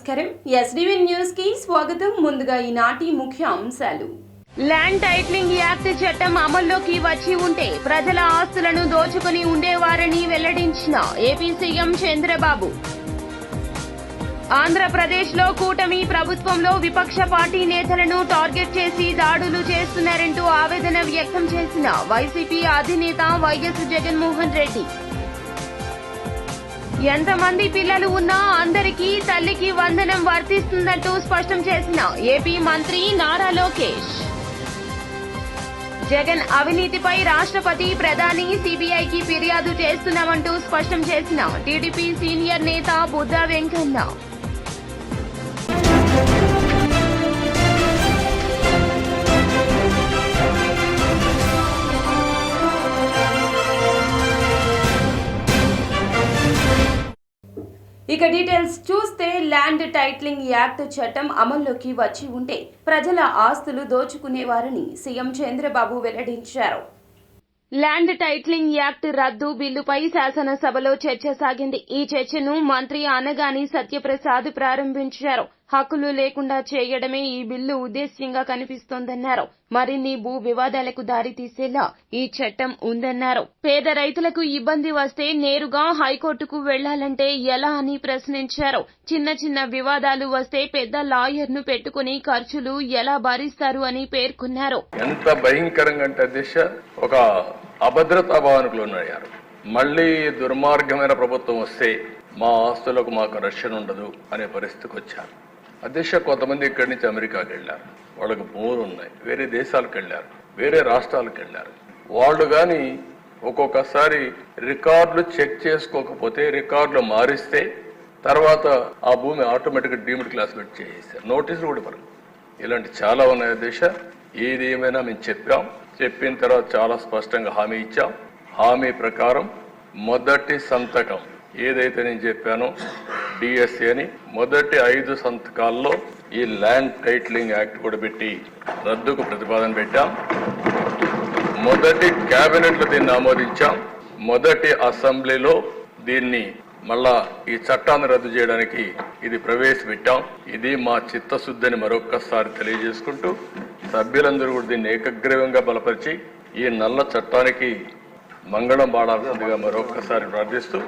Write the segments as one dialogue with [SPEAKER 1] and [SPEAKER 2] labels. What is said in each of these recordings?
[SPEAKER 1] నమస్కారం. SDV news కి స్వాగతం. ముందుగా ఈనాటి ముఖ్య అంశాలు.
[SPEAKER 2] ల్యాండ్ టైటిలింగ్ యాక్ట్ చట్టం అమల్లోకి వచ్చి ఉంటే ప్రజల ఆస్తులను దోచుకుని ఉండేవారని వెల్లడించిన ఏపీ సీఎం చంద్రబాబు. ఆంధ్రప్రదేశ్లో కూటమి ప్రభుత్వంలో విపక్ష పార్టీ నేతలను టార్గెట్ చేసి దాడులు చేస్తున్నారంటూ ఆవేదన వ్యక్తం చేసిన వైసీపీ అధినేత వైఎస్ జగన్మోహన్ రెడ్డి. ఎంతమంది పిల్లలు ఉన్నా అందరికీ తల్లికి వందనం వర్తిస్తుందంటూ స్పష్టం చేసిన ఏపీ మంత్రి నారా లోకేష్. జగన్ అవినీతిపై రాష్ట్రపతి, ప్రధాని, సీబీఐకి ఫిర్యాదు చేస్తున్నామంటూ స్పష్టం చేసిన టీడీపీ సీనియర్ నేత బుద్ధా వెంకన్న.
[SPEAKER 1] ఇక డీటెయిల్స్ చూస్తే ల్యాండ్ టైటిలింగ్ యాక్ట్ చట్టం అమల్లోకి వచ్చి ఉంటే ప్రజల ఆస్తులు దోచుకునేవారని సీఎం చంద్రబాబు వెల్లడించారు.
[SPEAKER 2] ల్యాండ్ టైటిలింగ్ యాక్ట్ రద్దు బిల్లుపై శాసనసభలో చర్చ సాగింది. ఈ చర్చను మంత్రి అనగాని సత్యప్రసాద్ ప్రారంభించారు. హక్కులు లేకుండా చేయడమే ఈ బిల్లు ఉద్దేశ్యంగా కనిపిస్తోందన్నారు. మరిన్ని భూ వివాదాలకు దారితీసేలా ఈ చట్టం ఉందన్నారు. పేద రైతులకు ఇబ్బంది వస్తే నేరుగా హైకోర్టుకు వెళ్లాలంటే ఎలా అని ప్రశ్నించారు. చిన్న చిన్న వివాదాలు వస్తే పెద్ద లాయర్ను పెట్టుకుని ఖర్చులు ఎలా భరిస్తారు అని పేర్కొన్నారు.
[SPEAKER 3] ఎంత భయంకరంగా అంటే దిశ ఒక అభద్రతా భావనకు లోనయ్యారు. మళ్లీ దుర్మార్గమైన ప్రభుత్వం వస్తే మా ఆస్తులకు మాకు రక్షణ ఉండదు అనే పరిస్థితికి వచ్చారు. అధ్యక్ష కొంతమంది ఇక్కడి నుంచి అమెరికాకి వెళ్లారు, వాళ్ళకి భూములు ఉన్నాయి, వేరే దేశాలకు వెళ్లారు, వేరే రాష్ట్రాలకు వెళ్లారు. వాళ్ళు గాని ఒక్కొక్కసారి రికార్డులు చెక్ చేసుకోకపోతే, రికార్డులు మారిస్తే తర్వాత ఆ భూమి ఆటోమేటిక్ డీమ్డ్ క్లాసిఫైడ్ చేసేస్తారు, నోటీసులు కూడా పడరు. ఇలాంటి చాలా ఉన్నాయి అధ్యక్ష. ఏది ఏమైనా మేము చెప్పిన తర్వాత చాలా స్పష్టంగా హామీ ఇచ్చాం. హామీ ప్రకారం మొదటి సంతకం ఏదైతే నేను చెప్పానో డిఎస్సి అని మొదటి 5 సంతకాల్లో ఈ ల్యాండ్ టైటిలింగ్ యాక్ట్ కూడా పెట్టి రద్దుకు ప్రతిపాదన పెట్టాం. మొదటి కేబినెట్ లో దీన్ని ఆమోదించాం. మొదటి అసెంబ్లీలో దీన్ని మళ్ళా ఈ చట్టాన్ని రద్దు చేయడానికి ఇది ప్రవేశపెట్టాం. ఇది మా చిత్తశుద్ధిని మరొక్కసారి తెలియజేసుకుంటూ సభ్యులందరూ కూడా దీన్ని ఏకగ్రీవంగా బలపరిచి ఈ నల్ల చట్టానికి మంగళం పాడాల్సిందిగా మరొక్కసారి ప్రార్థిస్తూ,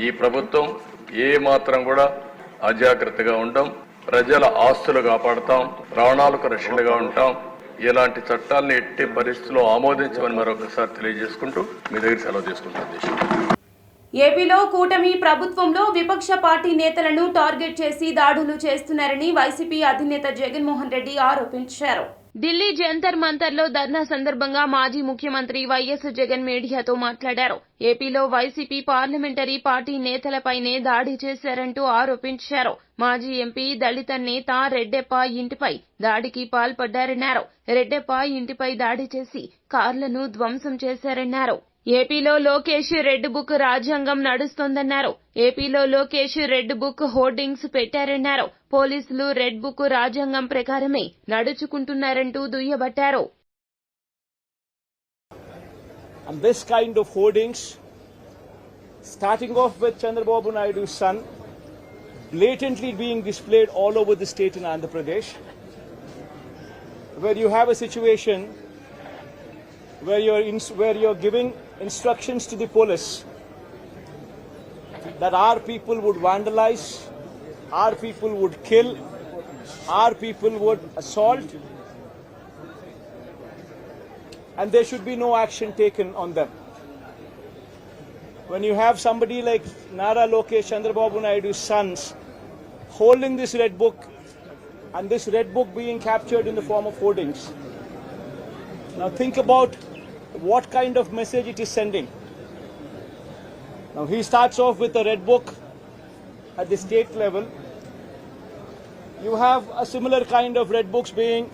[SPEAKER 3] ఈ ప్రభుత్వం ఏ మాత్రం కూడా అజాగ్రత్తగా ఉండం, ప్రజల ఆస్తులు కాపాడుతాం, ప్రాణాలకు రక్షణగా ఉంటాం. ఇలాంటి చట్టాలను ఎట్టి పరిస్థితుల్లో ఆమోదించమని మరొకసారి తెలియజేసుకుంటూ మీ దగ్గర సెలవు తీసుకుంటాం.
[SPEAKER 1] ఏపీలో కూటమి ప్రభుత్వంలో విపక్ష పార్టీ నేతలను టార్గెట్ చేసి దాడులు చేస్తున్నారని వైసీపీ అధినేత జగన్మోహన్ రెడ్డి ఆరోపించారు.
[SPEAKER 2] ఢిల్లీ జంతర్ మంతర్లో ధర్నా సందర్భంగా మాజీ ముఖ్యమంత్రి వైఎస్ జగన్ మీడియాతో మాట్లాడారు. ఏపీలో వైసీపీ పార్లమెంటరీ పార్టీ నేతలపైనే దాడి చేశారంటూ ఆరోపించారు. మాజీ ఎంపీ దళిత నేత రెడ్డెప్ప ఇంటిపై దాడికి పాల్పడ్డారన్నారు. రెడ్డెప్ప ఇంటిపై దాడి చేసి కార్లను ధ్వంసం చేశారన్నారు. ఏపీలో లోకేష్ రెడ్ బుక్ రాజ్యాంగం నడుస్తోందన్నారు. ఏపీలో లోకేష్ రెడ్ బుక్ హోర్డింగ్స్ పెట్టారన్నారు. పోలీసులు రెడ్ బుక్ రాజ్యాంగం ప్రకారమే నడుచుకుంటున్నారంటూ దుయ్యబట్టారు.
[SPEAKER 4] And this kind of hoardings, starting off with Chandrababu Naidu's son, blatantly being displayed all over the state in Andhra Pradesh, where you have a situation where you're giving instructions to the police that our people would vandalize, our people would kill, our people would assault, and there should be no action taken on them. When you have somebody like Nara Lokesh, Chandrababu Naidu's sons holding this red book, and this red book being captured in the form of hoardings, now think about what kind of message it is sending. Now he starts off with a red book at the state level. You have a similar kind of red books being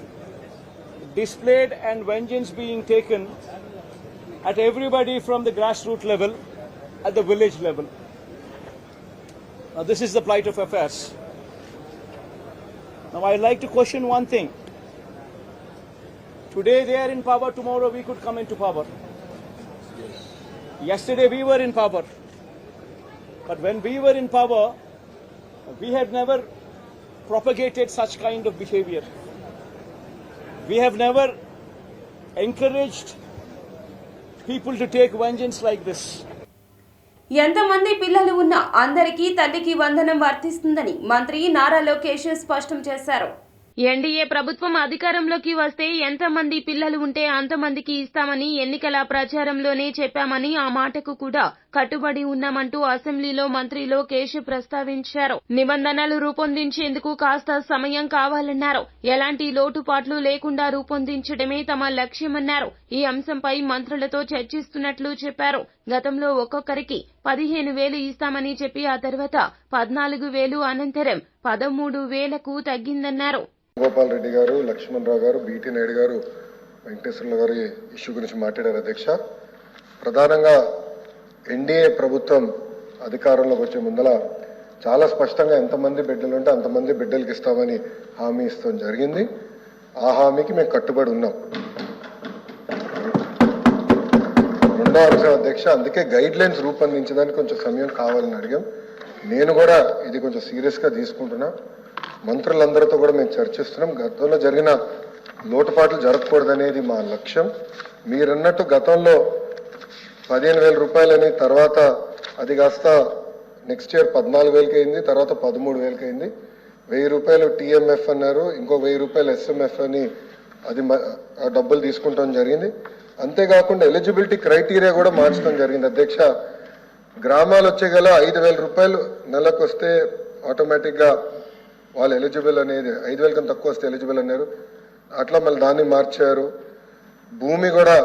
[SPEAKER 4] displayed and vengeance being taken at everybody from the grassroots level, at the village level. Now this is the plight of affairs. Now I'd like to question one thing. Today they are in power, tomorrow we could come into power. Yesterday we were in power. But when we were in power, we had never propagated such kind of behavior. We have never encouraged people to take vengeance like this.
[SPEAKER 1] ఎంతమంది పిల్లలు ఉన్నా అందరికీ తల్లికి వందనం వర్తిస్తుందని మంత్రి నారా లోకేష్ స్పష్టం చేశారు.
[SPEAKER 2] ఎన్డీఏ ప్రభుత్వం అధికారంలోకి వస్తే ఎంతమంది పిల్లలు ఉంటే అంతమందికి ఇస్తామని ఎన్నికల ప్రచారంలోనే చెప్పామని ఆ మాటకు కూడా కట్టుబడి ఉన్నామంటూ అసెంబ్లీలో మంత్రి లోకేష్ ప్రస్తావించారు. నిబంధనలు రూపొందించేందుకు కాస్త సమయం కావాలన్నారు. ఎలాంటి లోటుపాట్లు లేకుండా రూపొందించడమే తమ లక్ష్యమన్నారు. ఈ అంశంపై మంత్రులతో చర్చిస్తున్నట్లు చెప్పారు. గతంలో ఒక్కొక్కరికి 15,000 ఇస్తామని చెప్పి ఆ తర్వాత 14,000 అనంతరం 13,000కు తగ్గిందన్నారు.
[SPEAKER 5] గోపాల్ రెడ్డి గారు, లక్ష్మణ్ రావు గారు, బీటీ నాయుడు గారు, వెంకటేశ్వర్ల గారి ఇష్యూ గురించి మాట్లాడారు. అధ్యక్ష, ప్రధానంగా ఎన్డీఏ ప్రభుత్వం అధికారంలోకి వచ్చే ముందల చాలా స్పష్టంగా ఎంతమంది బిడ్డలు ఉంటే అంతమంది బిడ్డలకి ఇస్తామని హామీ ఇస్తాం జరిగింది. ఆ హామీకి మేము కట్టుబడి ఉన్నాం. రెండో అంశం అధ్యక్ష, అందుకే గైడ్ లైన్స్ రూపొందించడానికి కొంచెం సమయం కావాలని అడిగాం. నేను కూడా ఇది కొంచెం సీరియస్గా తీసుకుంటున్నా. మంత్రులందరితో కూడా మేము చర్చిస్తున్నాం. గతంలో జరిగిన లోటుపాట్లు జరగకూడదనేది మా లక్ష్యం. మీరన్నట్టు గతంలో 15,000 రూపాయలని, తర్వాత అది కాస్త నెక్స్ట్ ఇయర్ 14,000కి అయింది, తర్వాత 13,000కి అయింది. 1,000 రూపాయలు టీఎంఎఫ్ అన్నారు, ఇంకో 1,000 రూపాయలు ఎస్ఎంఎఫ్ అని అది డబ్బులు తీసుకుంటాం జరిగింది. అంతేకాకుండా ఎలిజిబిలిటీ క్రైటీరియా కూడా మార్చడం జరిగింది. అధ్యక్ష, గ్రామాలు వచ్చే గల 5,000 రూపాయలు నెలకు వస్తే ఆటోమేటిక్గా వాళ్ళు ఎలిజిబుల్ అనేది, 5,000 కన్నా తక్కువ వస్తే ఎలిజిబుల్ అన్నారు. అట్లా మళ్ళీ దాన్ని మార్చారు. భూమి కూడా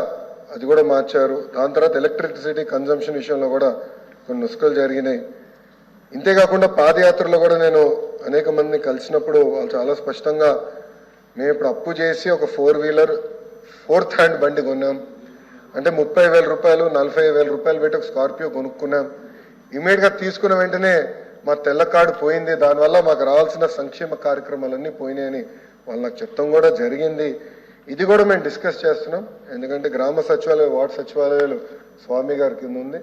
[SPEAKER 5] అది కూడా మార్చారు. దాని తర్వాత ఎలక్ట్రిసిటీ కన్జంప్షన్ విషయంలో కూడా కొన్ని నుస్ఖలు జరిగినాయి. ఇంతేకాకుండా పాదయాత్రలో కూడా నేను అనేక మందిని కలిసినప్పుడు వాళ్ళు చాలా స్పష్టంగా, మేము ఇప్పుడు అప్పు చేసి ఒక 4-వీలర్ 4th హ్యాండ్ బండి కొన్నాం అంటే 30,000 రూపాయలు 40,000 రూపాయలు పెట్టి ఒక స్కార్పియో కొనుక్కున్నాం. ఇమీడియట్గా తీసుకున్న వెంటనే మా తెల్ల కార్డు పోయింది, దానివల్ల మాకు రావాల్సిన సంక్షేమ కార్యక్రమాలన్నీ పోయినాయని వాళ్ళు నాకు చెప్తాం కూడా జరిగింది. ఇది కూడా మేము డిస్కస్ చేస్తున్నాం. ఎందుకంటే గ్రామ సచివాలయం, వార్డు సచివాలయాలు స్వామి గారి కింద ఉంది,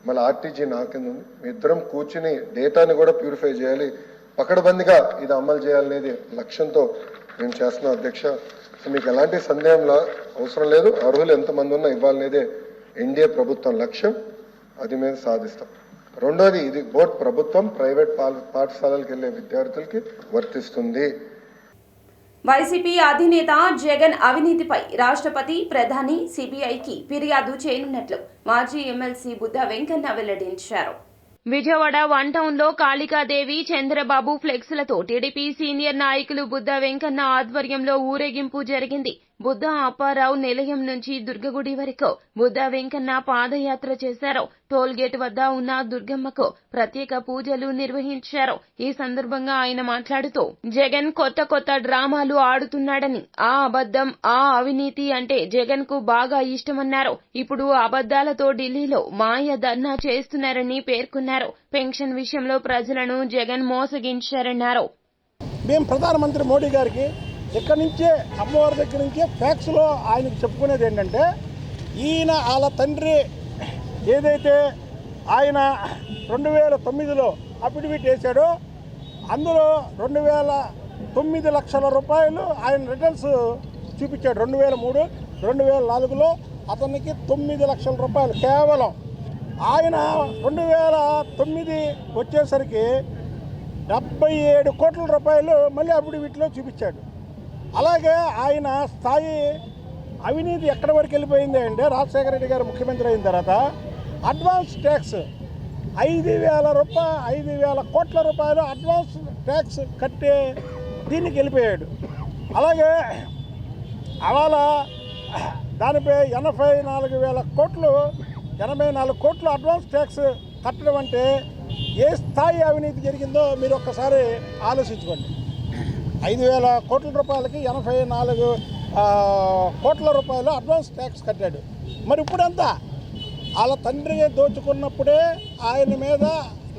[SPEAKER 5] మళ్ళీ ఆర్టీజీ నా కింద ఉంది. మీ ఇద్దరం కూర్చుని డేటాని కూడా ప్యూరిఫై చేయాలి, పకడ్బందీగా ఇది అమలు చేయాలనేది లక్ష్యంతో మేము చేస్తున్నాం. అధ్యక్ష, సో మీకు ఎలాంటి సందేహంలో అవసరం లేదు. అర్హులు ఎంతమంది ఉన్నా ఇవ్వాలనేదే ఎన్డీఏ ప్రభుత్వం లక్ష్యం. అది మేము సాధిస్తాం. రెండోది, ఇది బోర్డు ప్రభుత్వం ప్రైవేట్ పాఠశాలలకు వెళ్లే విద్యార్థులకి వర్తిస్తుంది.
[SPEAKER 1] వైసీపీ అధినేత జగన్ అవినీతిపై రాష్ట్రపతి, ప్రధాని, సిబిఐకి ఫిర్యాదు చేయనున్నట్లు మాజీ ఎమ్మెల్సీ బుద్ధ వెంకన్న వెల్లడించారు.
[SPEAKER 2] విజయవాడ 1 టౌన్లో కాళికాదేవి, చంద్రబాబు ఫ్లెక్స్లతో టీడీపీ సీనియర్ నాయకులు బుద్ధ వెంకన్న ఆధ్వర్యంలో ఊరేగింపు జరిగింది. బుద్ధ అప్పారావు నిలయం నుంచి దుర్గగుడి వరకు బుద్ధ వెంకన్న పాదయాత్ర చేశారు. టోల్ గేట్ వద్ద ఉన్న దుర్గమ్మకు ప్రత్యేక పూజలు నిర్వహించారు. ఈ సందర్భంగా ఆయన మాట్లాడుతూ, జగన్ కొత్త డ్రామాలు ఆడుతున్నాడని, ఆ అబద్ధం, ఆ అవినీతి అంటే జగన్ కు బాగా ఇష్టమన్నారు. ఇప్పుడు అబద్దాలతో ఢిల్లీలో మాయ ధర్నా చేస్తున్నారని పేర్కొన్నారు. పెన్షన్ విషయంలో ప్రజలను జగన్ మోసగించారన్నారు.
[SPEAKER 6] మేము ప్రధానమంత్రి మోడీ గారికి ఇక్కడి నుంచే, అమ్మవారి దగ్గర నుంచే ఫ్యాక్స్లో ఆయనకు చెప్పుకునేది ఏంటంటే, ఈయన వాళ్ళ తండ్రి ఏదైతే ఆయన 2009లో అఫిడవిట్ వేశాడో అందులో 2,09 లక్షల రూపాయలు ఆయన రిటర్న్స్ చూపించాడు. 2003, 2004లో అతనికి 9 లక్షల రూపాయలు కేవలం. ఆయన 2009 వచ్చేసరికి 77 కోట్ల రూపాయలు మళ్ళీ అఫిడవిట్లో చూపించాడు. అలాగే ఆయన స్థాయి అవినీతి ఎక్కడి వరకు వెళ్ళిపోయింది అంటే, రాజశేఖర రెడ్డి గారు ముఖ్యమంత్రి అయిన తర్వాత అడ్వాన్స్ ట్యాక్స్ 5,000 కోట్ల రూపాయలు అడ్వాన్స్ ట్యాక్స్ కట్టే దీనికి వెళ్ళిపోయాడు. అలాగే అవాళ దానిపై 84,000 కోట్లు, 84 కోట్లు అడ్వాన్స్ ట్యాక్స్ కట్టడం అంటే ఏ స్థాయి అవినీతి జరిగిందో మీరు ఒక్కసారి ఆలోచించుకోండి. 5,000 కోట్ల రూపాయలకి 84 కోట్ల రూపాయలు అడ్వాన్స్ ట్యాక్స్ కట్టాడు. మరి ఇప్పుడంతా వాళ్ళ తండ్రిగా దోచుకున్నప్పుడే ఆయన మీద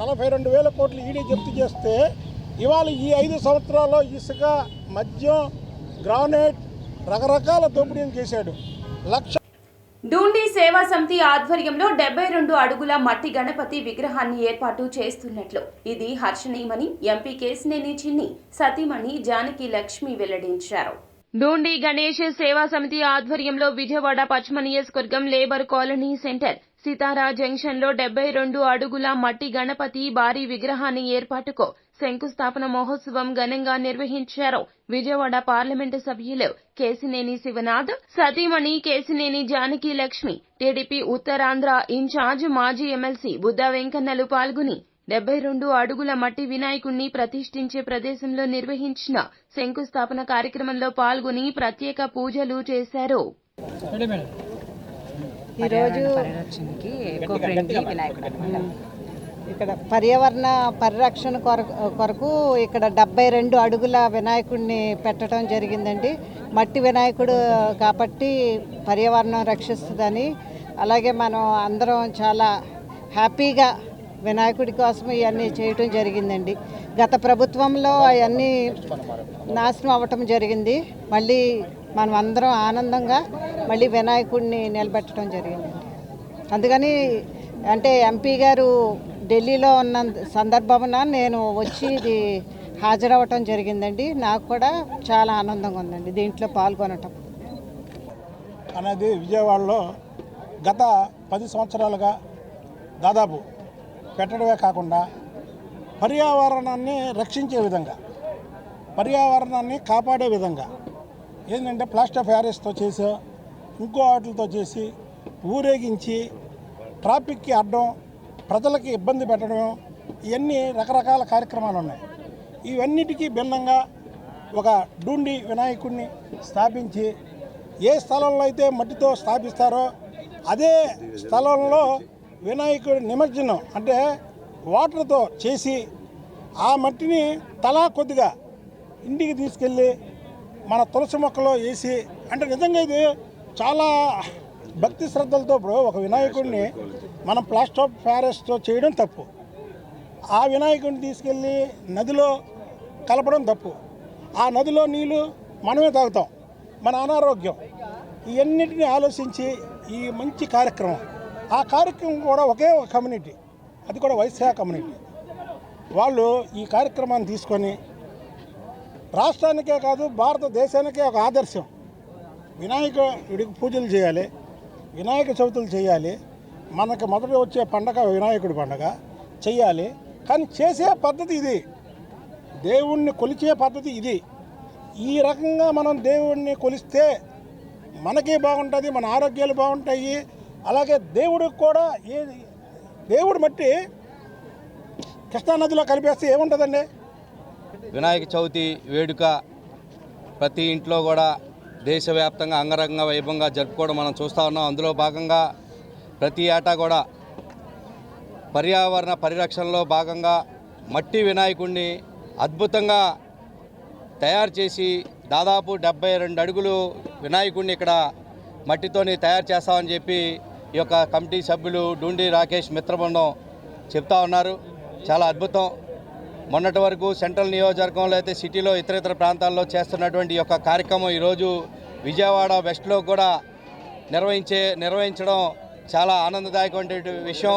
[SPEAKER 6] 42,000 కోట్లు ఈడీ జప్తు చేస్తే, ఇవాళ ఈ 5 సంవత్సరాల్లో ఇసుక, మద్యం, గ్రానైట్ రకరకాల దోపిడీలు చేశాడు.
[SPEAKER 1] డూండి సేవా సమితి ఆధ్వర్యంలో 72 అడుగుల మట్టి గణపతి విగ్రహాన్ని ఏర్పాటు చేస్తున్నట్లు ఇది హర్షణీయమని ఎంపీ కేశినేని చిన్ని సతీమణి జానకి లక్ష్మి వెల్లడించారు.
[SPEAKER 2] డూండి గణేష్ సేవా సమితి ఆధ్వర్యంలో విజయవాడ పశ్చిమ నియోజకవర్గం లేబర్ కాలనీ సెంటర్ సితారా జంక్షన్ లో 72 అడుగుల మట్టి గణపతి భారీ విగ్రహాన్ని ఏర్పాటుకు శంకుస్థాపన మహోత్సవం ఘనంగా నిర్వహించారు. విజయవాడ పార్లమెంటు సభ్యులు కేశినేని శివనాథ్, సతీమణి కేశినేని జానకి లక్ష్మి, టీడీపీ ఉత్తరాంధ్ర ఇన్ఛార్జ్ మాజీ ఎమ్మెల్సీ బుద్దా వెంకన్నలు పాల్గొని 72 అడుగుల మట్టి వినాయకుణ్ణి ప్రతిష్ఠించే ప్రదేశంలో నిర్వహించిన శంకుస్థాపన కార్యక్రమంలో పాల్గొని ప్రత్యేక పూజలు చేశారు.
[SPEAKER 7] ఈరోజు ఇక్కడ పర్యావరణ పరిరక్షణ కొరకు ఇక్కడ 72 అడుగుల వినాయకుడిని పెట్టడం జరిగిందండి. మట్టి వినాయకుడు కాబట్టి పర్యావరణం రక్షిస్తుందని, అలాగే మనం అందరం చాలా హ్యాపీగా వినాయకుడి కోసం ఇవన్నీ చేయటం జరిగిందండి. గత ప్రభుత్వంలో అవన్నీ నాశనం అవ్వటం జరిగింది. మళ్ళీ మనం అందరం ఆనందంగా మళ్ళీ వినాయకుడిని నిలబెట్టడం జరిగిందండి. అందుకని అంటే ఎంపీ గారు ఢిల్లీలో ఉన్న సందర్భమున నేను వచ్చి ఇది హాజరవ్వటం జరిగిందండి. నాకు కూడా చాలా ఆనందంగా ఉందండి దీంట్లో పాల్గొనటం
[SPEAKER 6] అనేది. విజయవాడలో గత 10 సంవత్సరాలుగా దాదాపు పెట్టడమే కాకుండా పర్యావరణాన్ని రక్షించే విధంగా, పర్యావరణాన్ని కాపాడే విధంగా ఏంటంటే ప్లాస్టర్ ఆఫ్ ప్యారిస్తో చేసో ఇంకో వాటితో చేసి ఊరేగించి ట్రాఫిక్కి అడ్డం, ప్రజలకి ఇబ్బంది పెట్టడం, ఇవన్నీ రకరకాల కార్యక్రమాలు ఉన్నాయి. ఇవన్నిటికీ భిన్నంగా ఒక డూండి వినాయకుడిని స్థాపించి ఏ స్థలంలో అయితే మట్టితో స్థాపిస్తారో అదే స్థలంలో వినాయకుడి నిమజ్జనం అంటే వాటర్తో చేసి ఆ మట్టిని తలా కొద్దిగా ఇంటికి తీసుకెళ్ళి మన తులసి మొక్కలో వేసి, అంటే నిజంగా ఇది చాలా భక్తి శ్రద్ధలతో ఇప్పుడు ఒక వినాయకుడిని మనం ప్లాస్టర్ ఆఫ్ ప్యారిస్తో చేయడం తప్పు. ఆ వినాయకుడిని తీసుకెళ్ళి నదిలో కలపడం తప్పు. ఆ నదిలో నీళ్ళు మనమే తాగుతాం, మన అనారోగ్యం. ఇవన్నిటిని ఆలోచించి ఈ మంచి కార్యక్రమం, ఆ కార్యక్రమం కూడా ఒకే ఒక కమ్యూనిటీ, అది కూడా వైశ్య కమ్యూనిటీ వాళ్ళు ఈ కార్యక్రమాన్ని తీసుకొని రాష్ట్రానికే కాదు భారతదేశానికే ఒక ఆదర్శం. వినాయకుడికి పూజలు చేయాలి, వినాయక చవితులు చేయాలి, మనకు మొదట వచ్చే పండగ వినాయకుడి పండగ చెయ్యాలి. కానీ చేసే పద్ధతి ఇది, దేవుణ్ణి కొలిచే పద్ధతి ఇది. ఈ రకంగా మనం దేవుణ్ణి కొలిస్తే మనకే బాగుంటుంది, మన ఆరోగ్యాలు బాగుంటాయి. అలాగే దేవుడికి కూడా దేవుడి మట్టి కృష్ణానదిలో కలిపేస్తే ఏముంటుందండి?
[SPEAKER 8] వినాయక చవితి వేడుక ప్రతి ఇంట్లో కూడా దేశవ్యాప్తంగా అంగరంగ వైభవంగా జరుపుకోవడం మనం చూస్తూ ఉన్నాం. అందులో భాగంగా ప్రతి ఏటా కూడా పర్యావరణ పరిరక్షణలో భాగంగా మట్టి వినాయకుడిని అద్భుతంగా తయారు చేసి దాదాపు 72 అడుగులు వినాయకుడిని ఇక్కడ మట్టితోని తయారు చేస్తామని చెప్పి ఈ యొక్క కమిటీ సభ్యులు డూండి రాకేష్ మిత్రబృందం చెప్తా ఉన్నారు. చాలా అద్భుతం. మొన్నటి వరకు సెంట్రల్ నియోజకవర్గంలో అయితే సిటీలో ఇతర ప్రాంతాల్లో చేస్తున్నటువంటి ఈ యొక్క కార్యక్రమం ఈరోజు విజయవాడ వెస్ట్లో కూడా నిర్వహించడం చాలా ఆనందదాయకమైన విషయం.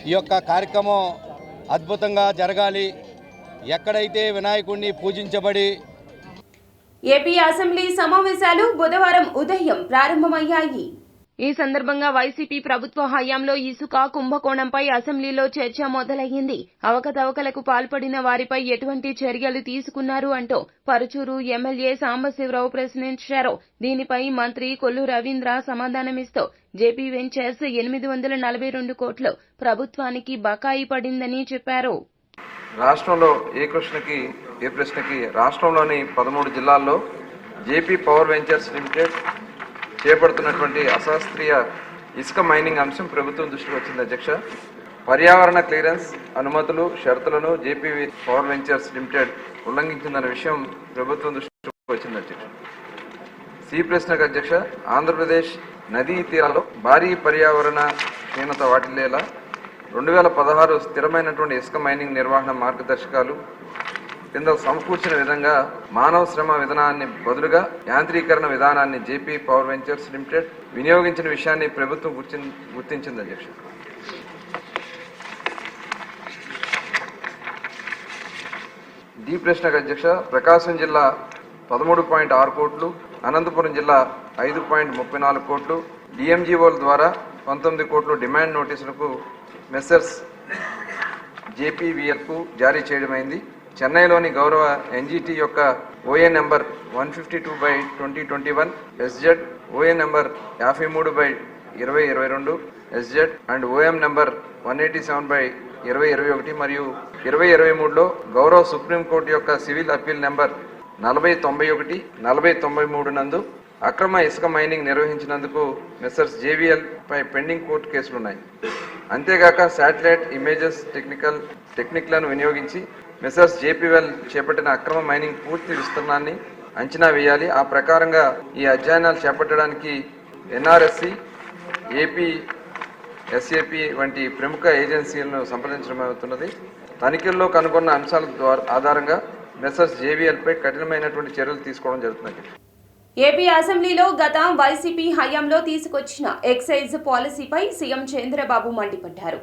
[SPEAKER 8] ఈ యొక్క కార్యక్రమం అద్భుతంగా జరగాలి. ఎక్కడైతే వినాయకుడిని పూజించబడి
[SPEAKER 1] ఏపీ అసెంబ్లీ సమావేశాలు బుధవారం ఉదయం ప్రారంభమయ్యాయి.
[SPEAKER 2] ఈ సందర్భంగా వైసీపీ ప్రభుత్వ హయాంలో ఇసుక కుంభకోణంపై అసెంబ్లీలో చర్చ మొదలయ్యింది. అవకతవకలకు పాల్పడిన వారిపై ఎటువంటి చర్యలు తీసుకున్నారు అంటూ పరుచూరు ఎమ్మెల్యే సాంబశివరావు ప్రశ్నించారు. దీనిపై మంత్రి కొల్లు రవీంద్ర సమాధానమిస్తూ జేపీ వెంచర్స్ 842 కోట్లు ప్రభుత్వానికి బకాయి పడిందని చెప్పారు.
[SPEAKER 9] రాష్ట్రంలో ఏ ప్రశ్నకి రాష్ట్రంలోని 13 జిల్లాల్లో జేపీ పవర్ వెంచర్స్ లిమిటెడ్ చేపడుతున్నటువంటి అశాస్త్రీయ ఇసుక మైనింగ్ అంశం ప్రభుత్వం దృష్టికి వచ్చింది అధ్యక్ష. పర్యావరణ క్లియరెన్స్ అనుమతులు షరతులను జేపీ పవర్ వెంచర్స్ లిమిటెడ్ ఉల్లంఘించిందన్న విషయం ప్రభుత్వం దృష్టికి వచ్చింది అధ్యక్ష. సి ప్రశ్నకు అధ్యక్ష, ఆంధ్రప్రదేశ్ నదీ తీరాల్లో భారీ పర్యావరణ క్షీణత వాటిల్లేలా 2016 స్థిరమైనటువంటి ఇసుక మైనింగ్ నిర్వహణ మార్గదర్శకాలు కింద సమకూర్చిన విధంగా మానవ శ్రమ విధానాన్ని బదులుగా యాంత్రీకరణ విధానాన్ని జేపీ పవర్ వెంచర్స్ లిమిటెడ్ వినియోగించిన విషయాన్ని ప్రభుత్వం గుర్తించింది అధ్యక్ష. డి ప్రశ్నకు అధ్యక్ష, ప్రకాశం జిల్లా 13.6 కోట్లు, అనంతపురం జిల్లా 5.34 కోట్లు, డిఎంజీఓల ద్వారా 19 కోట్లు డిమాండ్ నోటీసులకు మెస్సర్స్ జేపీవీఎల్కు జారీ చేయడమైంది. చెన్నైలోని గౌరవ ఎన్జీటీ యొక్క OA number 152/2021 SZ, OA number 53/2022 SZ and OM number 187/2021 మరియు 2023లో గౌరవ సుప్రీంకోర్టు యొక్క సివిల్ అప్పీల్ నెంబర్ 4091, 4093 నందు అక్రమ ఇసుక మైనింగ్ నిర్వహించినందుకు మెస్సర్స్ జేవీఎల్ పై పెండింగ్ కోర్టు కేసులున్నాయి. అంతేగాక శాటిలైట్ ఇమేజెస్ టెక్నిక్లను వినియోగించి మెస్సర్స్ జేపీవీఎల్ చేపట్టిన అక్రమ మైనింగ్ పూర్తి విస్తీర్ణాన్ని అంచనా వేయాలి. ఆ ప్రకారంగా ఈ అధ్యయనాలు చేపట్టడానికి ఎన్ఆర్ఎస్సి, ఏపీ ఎస్ఏపీ వంటి ప్రముఖ ఏజెన్సీలను సంప్రదించడం అవుతున్నది. తనిఖీల్లో కనుగొన్న అంశాల ఆధారంగా మెస్సర్స్ జేవీఎల్ పై కఠినమైనటువంటి చర్యలు తీసుకోవడం జరుగుతుంది.
[SPEAKER 1] ఏపీ అసెంబ్లీలో గత వైసీపీ హయాంలో తీసుకొచ్చిన ఎక్సైజ్ పాలసీపై సీఎం చంద్రబాబు మండిపడ్డారు.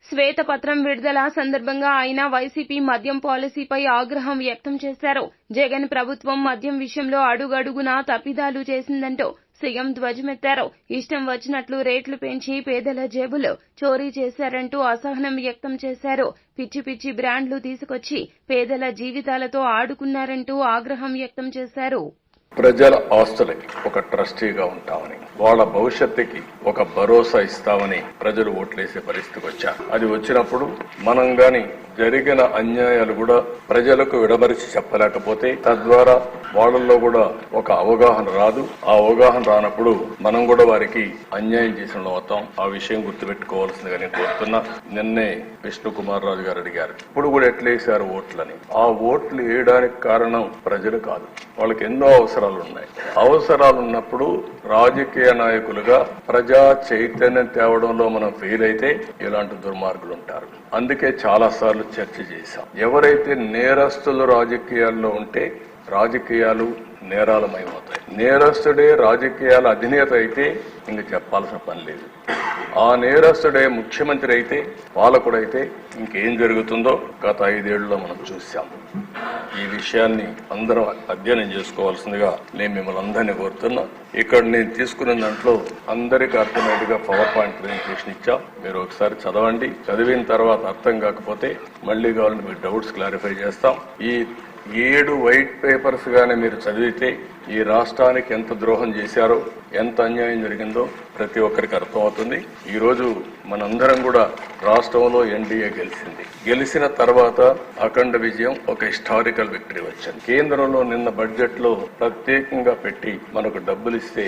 [SPEAKER 2] శ్వేతపత్రం విడుదల సందర్భంగా ఆయన వైసీపీ మద్యం పాలసీపై ఆగ్రహం వ్యక్తం చేశారు. జగన్ ప్రభుత్వం మద్యం విషయంలో అడుగడుగునా తప్పిదాలు చేసిందంటూ సీఎం ధ్వజమెత్తారు. ఇష్టం వచ్చినట్లు రేట్లు పెంచి పేదల జేబులు చోరీ చేశారంటూ అసహనం వ్యక్తం చేశారు. పిచ్చి పిచ్చి బ్రాండ్లు తీసుకొచ్చి పేదల జీవితాలతో ఆడుకున్నారంటూ ఆగ్రహం వ్యక్తం చేశారు.
[SPEAKER 3] ప్రజల ఆస్తులకి ఒక ట్రస్టీగా ఉంటామని, వాళ్ళ భవిష్యత్తుకి ఒక భరోసా ఇస్తామని ప్రజలు ఓట్లేసే పరిస్థితికి వచ్చారు. అది వచ్చినప్పుడు మనం గాని జరిగిన అన్యాయాలు కూడా ప్రజలకు విడమరిచి చెప్పలేకపోతే తద్వారా వాళ్ళల్లో కూడా ఒక అవగాహన రాదు. ఆ అవగాహన రానప్పుడు మనం కూడా వారికి అన్యాయం చేసిన అవుతాం. ఆ విషయం గుర్తుపెట్టుకోవాల్సిందిగా నేను కోరుతున్నా. నిన్నే విష్ణు కుమార్ రాజు గారు అడిగారు, ఇప్పుడు కూడా ఎట్లేసారు ఓట్లని. ఆ ఓట్లు వేయడానికి కారణం ప్రజలు కాదు, వాళ్ళకి ఎన్నో అవసరాలు ఉన్నాయి. అవసరాలు ఉన్నప్పుడు రాజకీయ నాయకులుగా ప్రజా చైతన్యం తేవడంలో మనం ఫెయిల్ అయితే ఇలాంటి దుర్మార్గులు ఉంటారు. అందుకే చాలా సార్లు చర్చ చేశాం. ఎవరైతే నేరస్తులు రాజకీయాల్లో ఉంటే రాజకీయాలు నేరాలమయమవుతాయి. నేరస్తుడే రాజకీయాల అధినేత అయితే ఇంక చెప్పాల్సిన పని లేదు. ఆ నేరస్తుడే ముఖ్యమంత్రి అయితే, పాలకుడైతే ఇంకేం జరుగుతుందో గత 5 ఏళ్లలో మనం చూశాం. ఈ విషయాన్ని అందరం అధ్యయనం చేసుకోవాల్సిందిగా నేను మిమ్మల్ని అందరినీ కోరుతున్నా. ఇక్కడ నేను తీసుకున్న దాంట్లో అందరికీ అర్థమయ్యేట్టుగా పవర్ పాయింట్ ప్రెజెంటేషన్ ఇచ్చా. మీరు ఒకసారి చదవండి. చదివిన తర్వాత అర్థం కాకపోతే మళ్ళీ కావాలంటే మీరు డౌట్స్ క్లారిఫై చేస్తాం. ఈ 7 వైట్ పేపర్స్ గానే మీరు చదివితే ఈ రాష్ట్రానికి ఎంత ద్రోహం చేశారో, ఎంత అన్యాయం జరిగిందో ప్రతి ఒక్కరికి అర్థమవుతుంది. ఈ రోజు మనందరం కూడా రాష్ట్రంలో ఎన్డీఏ గెలిచింది. గెలిచిన తర్వాత అఖండ విజయం, ఒక హిస్టారికల్ విక్టరీ వచ్చింది. కేంద్రంలో నిన్న బడ్జెట్ లో ప్రత్యేకంగా పెట్టి మనకు డబ్బులు ఇస్తే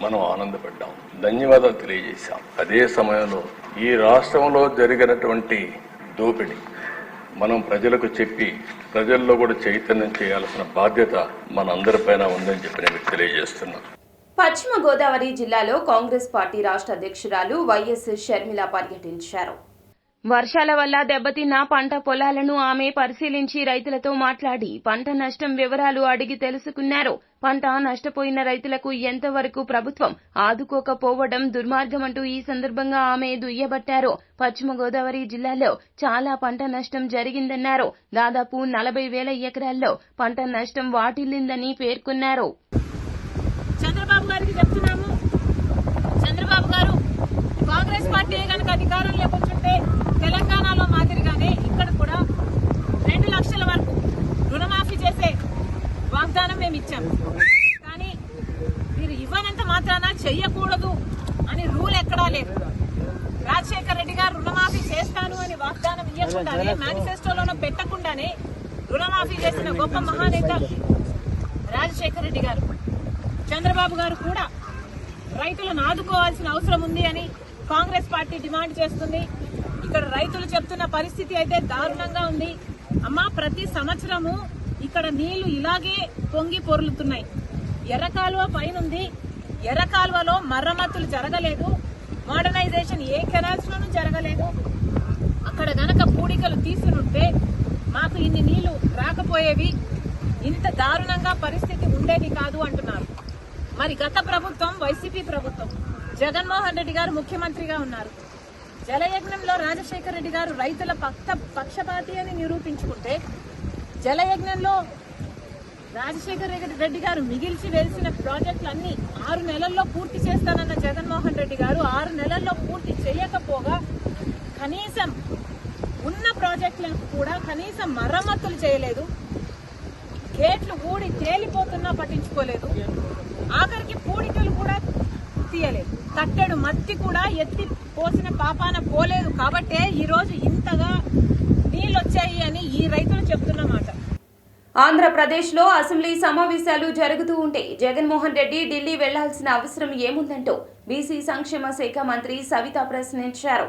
[SPEAKER 3] మనం ఆనందపడ్డాం, ధన్యవాదాలు తెలియజేశాం. అదే సమయంలో ఈ రాష్ట్రంలో జరిగినటువంటి దోపిడీ మనం ప్రజలకు చెప్పి ప్రజల్లో కూడా చైతన్యం చేయాల్సిన బాధ్యత మనందరిపైన ఉందని చెప్పి నేను తెలియజేస్తున్నాను.
[SPEAKER 1] పశ్చిమ గోదావరి జిల్లాలో కాంగ్రెస్ పార్టీ రాష్ట్ర అధ్యక్షురాలు వైఎస్ షర్మిల పర్యటించారు.
[SPEAKER 2] వర్షాల వల్ల దెబ్బతిన్న పంట పొలాలను ఆమె పరిశీలించి రైతులతో మాట్లాడి పంట నష్టం వివరాలు అడిగి తెలుసుకున్నారు. పంట నష్టపోయిన రైతులకు ఎంతవరకు ప్రభుత్వం ఆదుకోకపోవడం దుర్మార్గమంటూ ఈ సందర్భంగా ఆమె దుయ్యబట్టారు. పశ్చిమ గోదావరి జిల్లాలో చాలా పంట నష్టం జరిగిందన్నారు. దాదాపు 40,000 ఎకరాల్లో పంట నష్టం వాటిల్లిందని పేర్కొన్నారు.
[SPEAKER 10] చంద్రబాబు గారికి చెప్తున్నాము, చంద్రబాబు గారు కాంగ్రెస్ పార్టీ కనుక అధికారంలోకి వచ్చుంటే తెలంగాణలో మాదిరిగానే ఇక్కడ కూడా 2 లక్షల వరకు రుణమాఫీ చేసే వాగ్దానం మేము ఇచ్చాం. కానీ మీరు ఇవ్వనంత మాత్రాన చెయ్యకూడదు అని రూల్ ఎక్కడా లేదు. రాజశేఖర రెడ్డి గారు రుణమాఫీ చేస్తాను అని వాగ్దానం ఇవ్వకుండానే, మేనిఫెస్టోలోనూ పెట్టకుండానే రుణమాఫీ చేసిన గొప్ప మహానేత రాజశేఖర రెడ్డి గారు. చంద్రబాబు గారు కూడా రైతులను ఆదుకోవాల్సిన అవసరం ఉంది అని కాంగ్రెస్ పార్టీ డిమాండ్ చేస్తుంది. ఇక్కడ రైతులు చెప్తున్న పరిస్థితి అయితే దారుణంగా ఉంది. అమ్మా, ప్రతి సంవత్సరము ఇక్కడ నీళ్లు ఇలాగే పొంగి పొర్లుతున్నాయి. ఎర్రకాలువ పైనుంది, ఎర్రకాలువలో మరమ్మతులు జరగలేదు, మోడర్నైజేషన్ ఏ కెనాల్స్ లోనూ జరగలేదు. అక్కడ గనక పూడికలు తీసుకుంటే మాకు ఇన్ని నీళ్లు రాకపోయేవి, ఇంత దారుణంగా పరిస్థితి ఉండేది కాదు అంటున్నారు. మరి గత ప్రభుత్వం వైసీపీ ప్రభుత్వం, జగన్మోహన్ రెడ్డి గారు ముఖ్యమంత్రిగా ఉన్నారు. జలయజ్ఞంలో రాజశేఖర రెడ్డి గారు రైతుల పక్షపాతి అని నిరూపించుకుంటే, జలయజ్ఞంలో రాజశేఖర రెడ్డి గారు మిగిల్చి వేసిన ప్రాజెక్టులన్నీ 6 నెలల్లో పూర్తి చేస్తానన్న జగన్మోహన్ రెడ్డి గారు 6 నెలల్లో పూర్తి చేయకపోగా కనీసం ఉన్న ప్రాజెక్టులకు కూడా కనీసం మరమ్మతులు చేయలేదు. గేట్లు ఊడి తేలిపోతున్నా పట్టించుకోలేదు. ఆఖరికి పూడికలు కూడా తీయలేదు. కట్టెడు మత్తి కూడా ఎత్తి పోసిన పాపాన పోలేదు. కాబట్టే ఈరోజు ఇంతగా నీళ్ళొచ్చాయి అని ఈ రైతులు చెప్తున్నమాట.
[SPEAKER 1] ఆంధ్రప్రదేశ్లో అసెంబ్లీ సమావేశాలు జరుగుతూ ఉంటే జగన్మోహన్ రెడ్డి ఢిల్లీ వెళ్లాల్సిన అవసరం ఏముందంటూ బీసీ సంక్షేమ శాఖ మంత్రి సవిత ప్రశ్నించారు.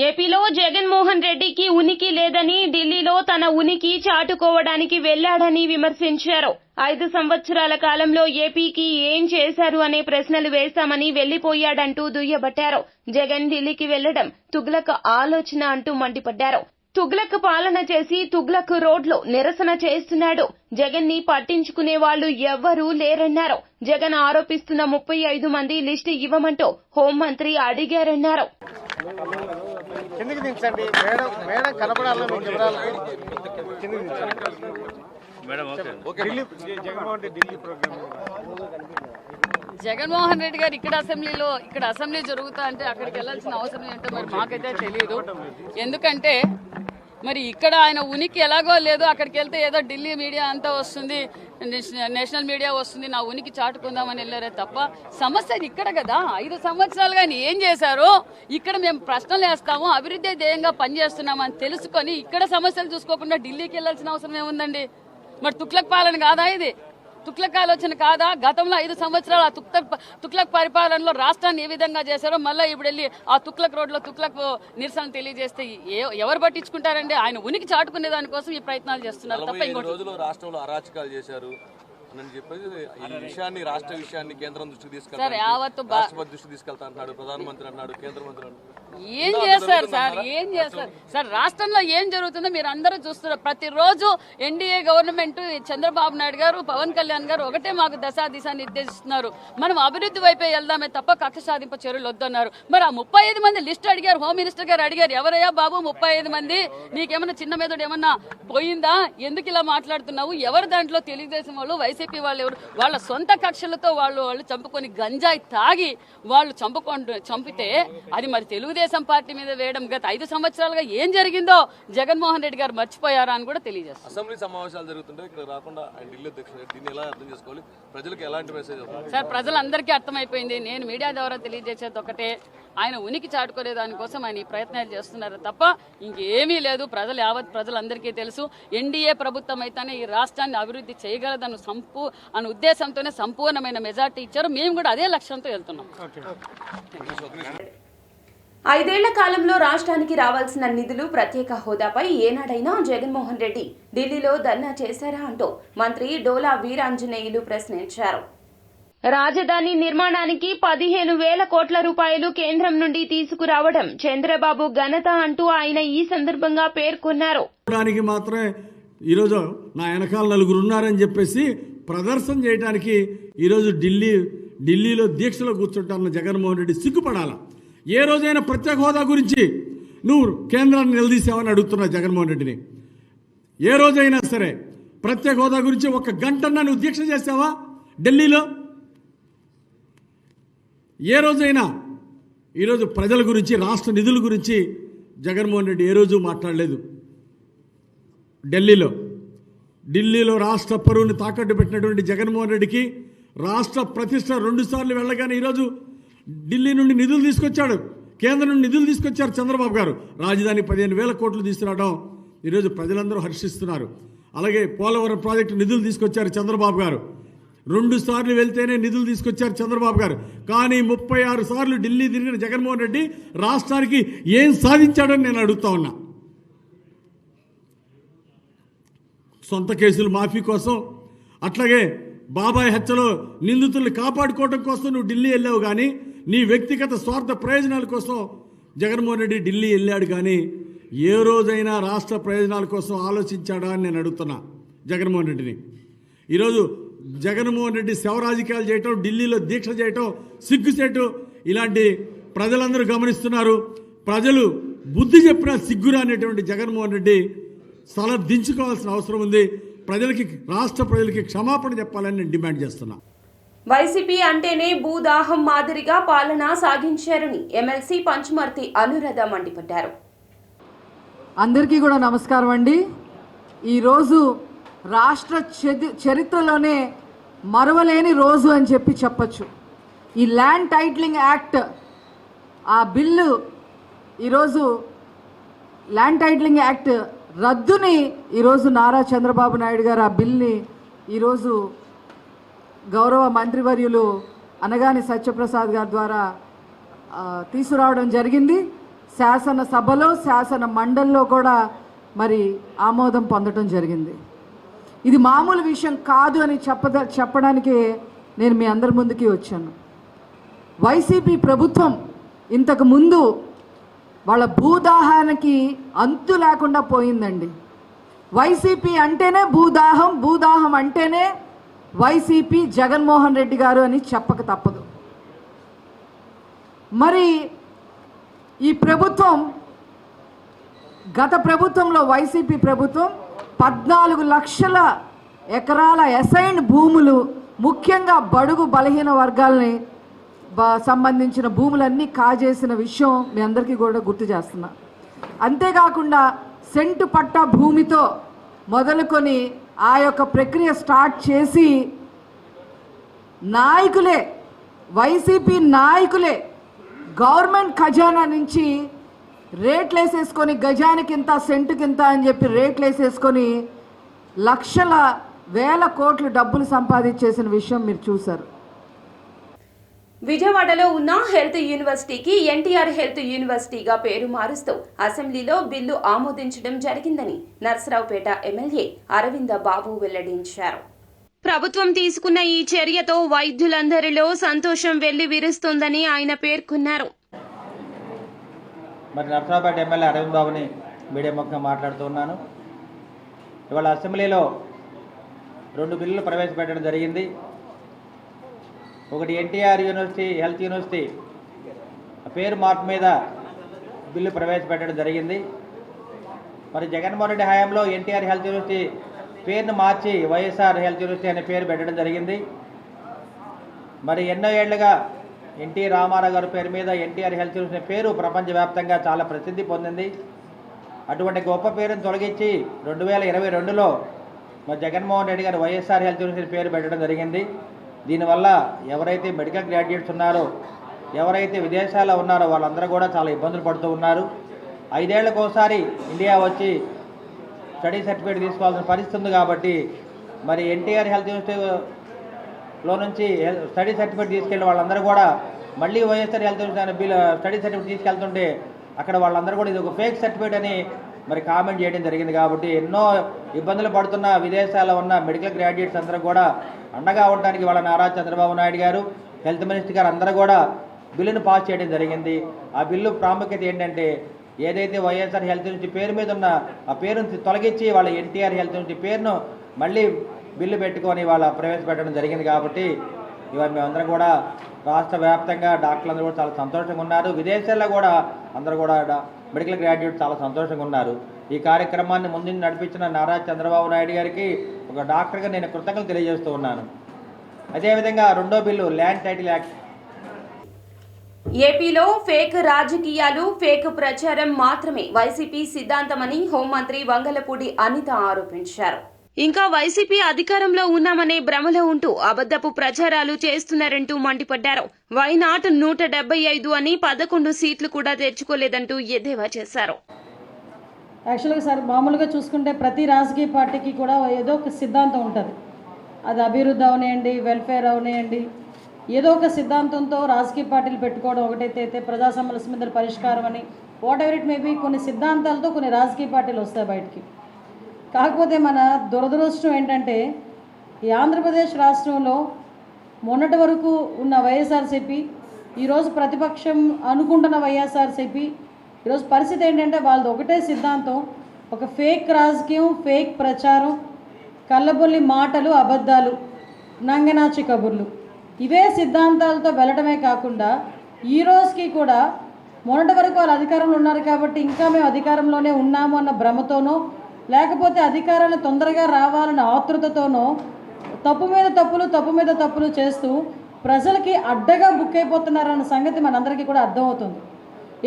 [SPEAKER 2] ఏపీలో జగన్మోహన్ రెడ్డికి ఉనికి లేదని, ఢిల్లీలో తన ఉనికి చాటుకోవడానికి వెళ్లాడని విమర్శించారు. 5 సంవత్సరాల కాలంలో ఏపీకి ఏం చేశారు అనే ప్రశ్నలు వేస్తామని వెళ్లిపోయాడంటూ దుయ్యబట్టారు. జగన్ ఢిల్లీకి వెళ్లడం తుగ్లక్ ఆలోచన అంటూ మండిపడ్డారు. తుగ్లక్ పాలన చేసి తుగ్లక్ రోడ్లో నిరసన చేస్తున్నాడు. జగన్ ని పట్టించుకునే వాళ్లు ఎవ్వరూ లేరన్నారు. జగన్ ఆరోపిస్తున్న 35 మంది లిస్టు ఇవ్వమంటూ హోంమంత్రి అడిగారన్నారు.
[SPEAKER 11] జగన్మోహన్ రెడ్డి గారు ఇక్కడ అసెంబ్లీ జరుగుతా అంటే అక్కడికి వెళ్లాల్సిన అవసరం ఏంటో మరి మాకైతే తెలియదు. ఎందుకంటే మరి ఇక్కడ ఆయన ఉనికి ఎలాగో లేదు. అక్కడికి వెళ్తే ఏదో ఢిల్లీ మీడియా అంతా వస్తుంది, నేషనల్ మీడియా వస్తుంది, నా ఉనికి చాటుకుందామని వెళ్ళారే తప్ప సమస్య ఇక్కడ కదా. 5 సంవత్సరాలుగా ఆయన ఏం చేశారో ఇక్కడ మేము ప్రశ్నలు వేస్తాము, అభివృద్ధి ధ్యేయంగా పనిచేస్తున్నామని తెలుసుకొని ఇక్కడ సమస్యలు చూసుకోకుండా ఢిల్లీకి వెళ్లాల్సిన అవసరం ఏముందండి? మరి తుగ్లక్ పాలన కాదా ఇది? తుగ్లక్ ఆలోచన కాదా? గతంలో 5 సంవత్సరాలు ఆ తుగ్లక్ పరిపాలనలో రాష్ట్రాన్ని ఏ విధంగా చేశారో మళ్ళీ ఇప్పుడు వెళ్ళి ఆ తుగ్లక్ రోడ్లో తుగ్లక్ నిరసన తెలియజేస్తే ఎవరు పట్టించుకుంటారండి? ఆయన ఉనికి చాటుకునే దానికోసం ఈ ప్రయత్నాలు చేస్తున్నారు తప్ప ఇంకోటి.
[SPEAKER 8] రాష్ట్రంలో అరాచకాలు చేశారు అని చెప్పేసి ఈ విషయాన్ని, రాష్ట్ర విషయాన్ని కేంద్రం దృష్టికి
[SPEAKER 11] సార్, యావత్తు
[SPEAKER 8] రాష్ట్రపతి దృష్టికి తీసుకెళ్తా అంటున్నాడు, ప్రధానమంత్రి అన్నాడు, కేంద్ర మంత్రి అన్నాడు.
[SPEAKER 11] ఏం చేస్తారు సార్? ఏం చేస్తారు సార్? రాష్ట్రంలో ఏం జరుగుతుందో మీరు అందరూ చూస్తున్నారు. ప్రతిరోజు ఎన్డీఏ గవర్నమెంట్, చంద్రబాబు నాయుడు గారు, పవన్ కళ్యాణ్ గారు ఒకటే మాకు దిశ నిర్దేశిస్తున్నారు. మనం అభివృద్ధి వైపే వెళ్దామే తప్ప కక్ష సాధింపు చర్యలు వద్దన్నారు. మరి ఆ 35 మంది లిస్ట్ అడిగారు, హోమ్ మినిస్టర్ గారు అడిగారు, ఎవరయ్యా బాబు 35 మంది? నీకేమన్నా చిన్న మెదడు ఏమన్నా పోయిందా? ఎందుకు ఇలా మాట్లాడుతున్నావు? ఎవరు దాంట్లో? తెలుగుదేశం వాళ్ళు, వైసీపీ వాళ్ళు, ఎవరు? వాళ్ళ సొంత కక్షలతో వాళ్ళు చంపుకొని గంజాయి తాగి వాళ్ళు చంపితే అది మరి తెలుగుదేశం పార్టీ మీద వేయడం గత 5 సంవత్సరాలుగా ఏం జరిగిందో జగన్మోహన్ రెడ్డి గారు మర్చిపోయారా అని కూడా తెలియజేస్తారు.
[SPEAKER 8] అసెంబ్లీ సమావేశాలు జరుగుతుంటే ఇక్కడ రాకుండా ఆయన ఢిల్లీ అధ్యక్షుడు, దీన్ని ఎలా అర్థం చేసుకోవాలి? ప్రజలకు ఎలాంటి మెసేజ్?
[SPEAKER 11] సార్, ప్రజలందరికీ అర్థమైపోయింది. నేను మీడియా ద్వారా తెలియజేసేది ఒకటే, ఆయన ఉనికి చాటుకునే దానికోసం ఆయన ఈ ప్రయత్నాలు చేస్తున్నారు తప్ప ఇంకేమీ లేదు. ప్రజలందరికీ తెలుసు, ఎన్డీఏ ప్రభుత్వం అయితేనే ఈ రాష్ట్రాన్ని అభివృద్ధి చేయగలదన్న ఉద్దేశంతోనే సంపూర్ణమైన మెజార్టీ ఇచ్చారు. మేము కూడా అదే లక్ష్యంతో వెళ్తున్నాం.
[SPEAKER 1] 5 ఏళ్ల కాలంలో రాష్ట్రానికి రావాల్సిన నిధులు, ప్రత్యేక హోదాపై ఏనాడైనా జగన్మోహన్ రెడ్డి ఢిల్లీలో ధర్నా చేశారా అంటూ మంత్రి డోలా వీరాంజనేయులు ప్రశ్నించారు.
[SPEAKER 2] రాజధాని నిర్మాణానికి 15,000 కోట్ల రూపాయలు కేంద్రం నుండి తీసుకురావడం చంద్రబాబు ఘనత అంటూ ఆయన ఈ సందర్భంగా పేర్కొన్నారు.
[SPEAKER 12] మాత్రమే ఈరోజు నా వెనకాల 4 ఉన్నారని చెప్పేసి ప్రదర్శన చేయడానికి ఈరోజు ఢిల్లీలో దీక్షలో కూర్చుంటారన్న జగన్మోహన్ రెడ్డి సిగ్గుపడాలా. ఏ రోజైనా ప్రత్యేక హోదా గురించి నువ్వు కేంద్రాన్ని నిలదీసావని అడుగుతున్నా జగన్మోహన్ రెడ్డిని. ఏ రోజైనా సరే ప్రత్యేక హోదా గురించి 1 గంటన్నా నువ్వు దీక్ష చేసావా ఢిల్లీలో? ఏ రోజైనా ఈరోజు ప్రజల గురించి, రాష్ట్ర నిధుల గురించి జగన్మోహన్ రెడ్డి ఏ రోజు మాట్లాడలేదు. ఢిల్లీలో రాష్ట్ర పరువుని తాకట్టు పెట్టినటువంటి జగన్మోహన్ రెడ్డికి రాష్ట్ర ప్రతిష్ట 2 సార్లు వెళ్ళగానే ఈరోజు ఢిల్లీ నుండి నిధులు తీసుకొచ్చాడు, కేంద్రం నుండి నిధులు తీసుకొచ్చారు చంద్రబాబు గారు. రాజధాని 15,000 కోట్లు తీసుకురావడం ఈరోజు ప్రజలందరూ హర్షిస్తున్నారు. అలాగే పోలవరం ప్రాజెక్టు నిధులు తీసుకొచ్చారు చంద్రబాబు గారు. 2 సార్లు వెళ్తేనే నిధులు తీసుకొచ్చారు చంద్రబాబు గారు. కానీ 36 సార్లు ఢిల్లీ తిరిగిన జగన్మోహన్ రెడ్డి రాష్ట్రానికి ఏం సాధించాడని నేను అడుగుతా ఉన్నా. సొంత కేసులు మాఫీ కోసం, అట్లాగే బాబాయ్ హత్యలో నిందితుల్ని కాపాడుకోవడం కోసం నువ్వు ఢిల్లీ వెళ్ళావు. కానీ నీ వ్యక్తిగత స్వార్థ ప్రయోజనాల కోసం జగన్మోహన్ రెడ్డి ఢిల్లీ వెళ్ళాడు. కానీ ఏ రోజైనా రాష్ట్ర ప్రయోజనాల కోసం ఆలోచించాడా అని నేను అడుగుతున్నా జగన్మోహన్ రెడ్డిని. ఈరోజు జగన్మోహన్ రెడ్డి శవ రాజకీయాలు చేయటం, ఢిల్లీలో దీక్ష చేయటం సిగ్గుసేటు. ఇలాంటి ప్రజలందరూ గమనిస్తున్నారు. ప్రజలు బుద్ధి చెప్పినా సిగ్గురా అనేటువంటి జగన్మోహన్ రెడ్డి స్థలం దించుకోవాల్సిన అవసరం ఉంది. ప్రజలకి, రాష్ట్ర ప్రజలకి క్షమాపణ చెప్పాలని నేను డిమాండ్ చేస్తున్నా.
[SPEAKER 1] వైసీపీ అంటేనే భూదాహం మాదిరిగా పాలన సాగించారని ఎమ్మెల్సీ పంచుమర్తి అనురాధ మండిపడ్డారు.
[SPEAKER 13] అందరికీ కూడా నమస్కారం అండి. ఈరోజు రాష్ట్ర చరిత్రలోనే మరవలేని రోజు అని చెప్పచ్చు. ఈ ల్యాండ్ టైటిలింగ్ యాక్ట్, ఆ బిల్లు ఈరోజు ల్యాండ్ టైటిలింగ్ యాక్ట్ రద్దుని ఈరోజు నారా చంద్రబాబు నాయుడు గారు ఆ బిల్ని ఈరోజు గౌరవ మంత్రివర్యులు అనగాని సత్యప్రసాద్ గారి ద్వారా తీసుకురావడం జరిగింది. శాసనసభలో, శాసన మండలిలో కూడా మరి ఆమోదం పొందడం జరిగింది. ఇది మామూలు విషయం కాదు అని చెప్పడానికి నేను మీ అందరి ముందుకి వచ్చాను. వైసీపీ ప్రభుత్వం ఇంతకు ముందు వాళ్ళ భూదాహానికి అంతు లేకుండా పోయిందండి. వైసీపీ అంటేనే భూదాహం, భూదాహం అంటేనే వైసీపీ జగన్మోహన్ రెడ్డి గారు అని చెప్పక తప్పదు. మరి ఈ ప్రభుత్వం, గత ప్రభుత్వంలో వైసీపీ ప్రభుత్వం 14 లక్షల ఎకరాల అసైన్డ్ భూములు, ముఖ్యంగా బడుగు బలహీన వర్గాలని సంబంధించిన భూములన్నీ కాజేసిన విషయం మీ అందరికీ కూడా గుర్తు చేస్తున్నా. అంతేకాకుండా సెంటు పట్టా భూమితో మొదలుకొని ఆ యొక్క ప్రక్రియ స్టార్ట్ చేసి నాయకులే, వైసీపీ నాయకులే గవర్నమెంట్ ఖజానా నుంచి రేట్లు వేసేసుకొని గజానికింత, సెంటుకింత అని చెప్పి రేట్లు వేసేసుకొని లక్షల వేల కోట్లు డబ్బులు సంపాదించేసిన విషయం మీరు చూశారు.
[SPEAKER 1] విజయవాడలో ఉన్న హెల్త్ యూనివర్సిటీకి ఎన్టీఆర్ హెల్త్ యూనివర్సిటీగా పేరు మారుస్తూ అసెంబ్లీలో బిల్లు ఆమోదించడం జరిగిందని నర్సరావుపేట ఎమ్మెల్యే అరవింద బాబు వెల్లడించారు.
[SPEAKER 2] ప్రభుత్వం తీసుకున్న ఈ చర్యతో వైద్యులందరిలో సంతోషం వెల్లివిరుస్తోందని ఆయన పేర్కొన్నారు.
[SPEAKER 14] మరి నర్సరావుపేట ఎమ్మెల్యే అరవింద్ బాబుని మీడియా ముఖంగా మాట్లాడుతున్నాను. ఇవాళ అసెంబ్లీలో 2 బిల్లులు ప్రవేశపెట్టడం జరిగింది. ఒకటి ఎన్టీఆర్ యూనివర్సిటీ హెల్త్ యూనివర్సిటీ పేరు మార్పు మీద బిల్లు ప్రవేశపెట్టడం జరిగింది. మరి జగన్మోహన్ రెడ్డి హయాంలో ఎన్టీఆర్ హెల్త్ యూనివర్సిటీ పేరును మార్చి వైఎస్ఆర్ హెల్త్ యూనివర్సిటీ అనే పేరు పెట్టడం జరిగింది. మరి ఎన్నో ఏళ్లుగా ఎన్టీ రామారావు గారి పేరు మీద ఎన్టీఆర్ హెల్త్ యూనివర్సిటీ పేరు ప్రపంచవ్యాప్తంగా చాలా ప్రసిద్ధి పొందింది. అటువంటి గొప్ప పేరును తొలగించి 2022లో మరి జగన్మోహన్ రెడ్డి గారు వైఎస్ఆర్ హెల్త్ యూనివర్సిటీ పేరు పెట్టడం జరిగింది. దీనివల్ల ఎవరైతే మెడికల్ గ్రాడ్యుయేట్స్ ఉన్నారో, ఎవరైతే విదేశాల్లో ఉన్నారో వాళ్ళందరూ కూడా చాలా ఇబ్బందులు పడుతూ ఉన్నారు. 5 ఏళ్లకు ఒకసారి ఇండియా వచ్చి స్టడీ సర్టిఫికేట్ తీసుకోవాల్సిన పరిస్థితి ఉంది. కాబట్టి మరి ఎన్టీఆర్ హెల్త్ యూనివర్సిటీలో నుంచి స్టడీ సర్టిఫికేట్ తీసుకెళ్ళిన వాళ్ళందరూ కూడా మళ్ళీ YSR health university study certificate తీసుకెళ్తుంటే అక్కడ వాళ్ళందరూ కూడా ఇది ఒక ఫేక్ సర్టిఫికేట్ అని మరి కామెంట్ చేయడం జరిగింది. కాబట్టి ఎన్నో ఇబ్బందులు పడుతున్న విదేశాల్లో ఉన్న మెడికల్ గ్రాడ్యుయేట్స్ అందరూ కూడా అండగా ఉండడానికి వాళ్ళ నారా చంద్రబాబు నాయుడు గారు, హెల్త్ మినిస్టర్ గారు అందరూ కూడా బిల్లును పాస్ చేయడం జరిగింది. ఆ బిల్లు ప్రాముఖ్యత ఏంటంటే ఏదైతే వైఎస్ఆర్ హెల్త్ యూనివర్సిటీ పేరు మీద ఉన్న ఆ పేరును తొలగించి వాళ్ళ ఎన్టీఆర్ హెల్త్ యూనివర్సిటీ పేరును మళ్ళీ బిల్లు పెట్టుకొని వాళ్ళ ప్రవేశపెట్టడం జరిగింది. కాబట్టి ఇవాళ మేమందరం కూడా రాష్ట్ర వ్యాప్తంగా డాక్టర్లందరూ కూడా చాలా సంతోషంగా ఉన్నారు. విదేశాల్లో కూడా అందరూ కూడా మెడికల్ గ్రాడ్యుయేట్ చాలా సంతోషంగా ఉన్నారు. ఈ కార్యక్రమాన్ని ముందు నడిపించిన నారా చంద్రబాబు నాయుడు గారికి ఒక డాక్టర్గా నేను కృతజ్ఞతలు తెలియజేస్తూ ఉన్నాను. అదేవిధంగా 2వ బిల్లు ల్యాండ్ టైటిల్ యాక్ట్.
[SPEAKER 1] ఏపీలో ఫేక్ రాజకీయాలు, ఫేక్ ప్రచారం మాత్రమే వైసీపీ సిద్ధాంతమని హోంమంత్రి వంగలపూడి అనిత ఆరోపించారు.
[SPEAKER 2] ఇంకా వైసీపీ అధికారంలో ఉన్నామనే భ్రమలో ఉంటూ అబద్దపు ప్రచారాలు చేస్తున్నారంటూ మండిపడ్డారు. వైనాట్ 175 అని 11 సీట్లు కూడా తెచ్చుకోలేదంటూ ఎద్దేవా చేశారు.
[SPEAKER 15] యాక్చువల్గా సార్ మామూలుగా చూసుకుంటే ప్రతి రాజకీయ పార్టీకి కూడా ఏదో ఒక సిద్ధాంతం ఉంటుంది. అది అభివృద్ధి అవనియండి, వెల్ఫేర్ అవనియండి, ఏదో ఒక సిద్ధాంతంతో రాజకీయ పార్టీలు పెట్టుకోవడం ఒకటైతే ప్రజా సమస్యల పరిష్కారం అని వాట్ ఎవర్ ఇట్ మేబీ కొన్ని సిద్ధాంతాలతో కొన్ని రాజకీయ పార్టీలు వస్తాయి బయటికి. కాకపోతే మన దురదృష్టం ఏంటంటే ఈ ఆంధ్రప్రదేశ్ రాష్ట్రంలో మొన్నటి వరకు ఉన్న వైఎస్ఆర్సీపీ, ఈరోజు ప్రతిపక్షం అనుకుంటున్న వైఎస్ఆర్సీపీ ఈరోజు పరిస్థితి ఏంటంటే వాళ్ళది ఒకటే సిద్ధాంతం, ఒక ఫేక్ రాజకీయం, ఫేక్ ప్రచారం, కళ్ళబొల్లి మాటలు, అబద్ధాలు, నంగనాచి కబుర్లు, ఇవే సిద్ధాంతాలతో వెళ్ళడమే కాకుండా ఈ రోజుకి కూడా మొన్నటి వరకు వాళ్ళు అధికారంలో ఉన్నారు కాబట్టి ఇంకా మేము అధికారంలోనే ఉన్నాము అన్న భ్రమతోనో, లేకపోతే అధికారాన్ని తొందరగా రావాలన్న ఆతృతతోనో తప్పు మీద తప్పులు చేస్తూ ప్రజలకి అడ్డగా బుక్ అయిపోతున్నారన్న సంగతి మనందరికీ కూడా అర్థమవుతుంది.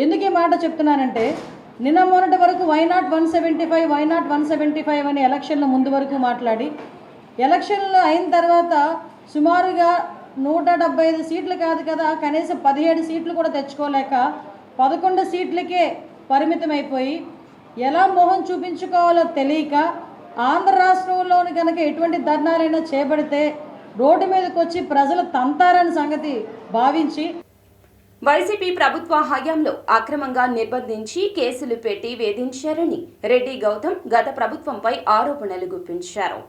[SPEAKER 15] ఎందుకు ఈ మాట చెప్తున్నానంటే, నిన్న మొన్నటి వరకు వైనాట్ 175 అని ఎలక్షన్ల ముందు వరకు మాట్లాడి, ఎలక్షన్లు అయిన తర్వాత సుమారుగా 175 సీట్లు కాదు కదా, కనీసం 17 సీట్లు కూడా తెచ్చుకోలేక 11 సీట్లకే పరిమితమైపోయి ఎలా మొహం చూపించుకోవాలో తెలియక ఆంధ్ర రాష్ట్రంలోని కనుక ఎటువంటి ధర్నాలైనా చేపడితే రోడ్డు మీదకి వచ్చి ప్రజలు తంతారని సంగతి భావించి
[SPEAKER 1] వైసీపీ ప్రభుత్వ హయాంలో అక్రమంగా నిర్బంధించి కేసులు పెట్టి వేధించారని రెడ్డి గౌతమ్ గత ప్రభుత్వంపై ఆరోపణలు గుప్పించారు.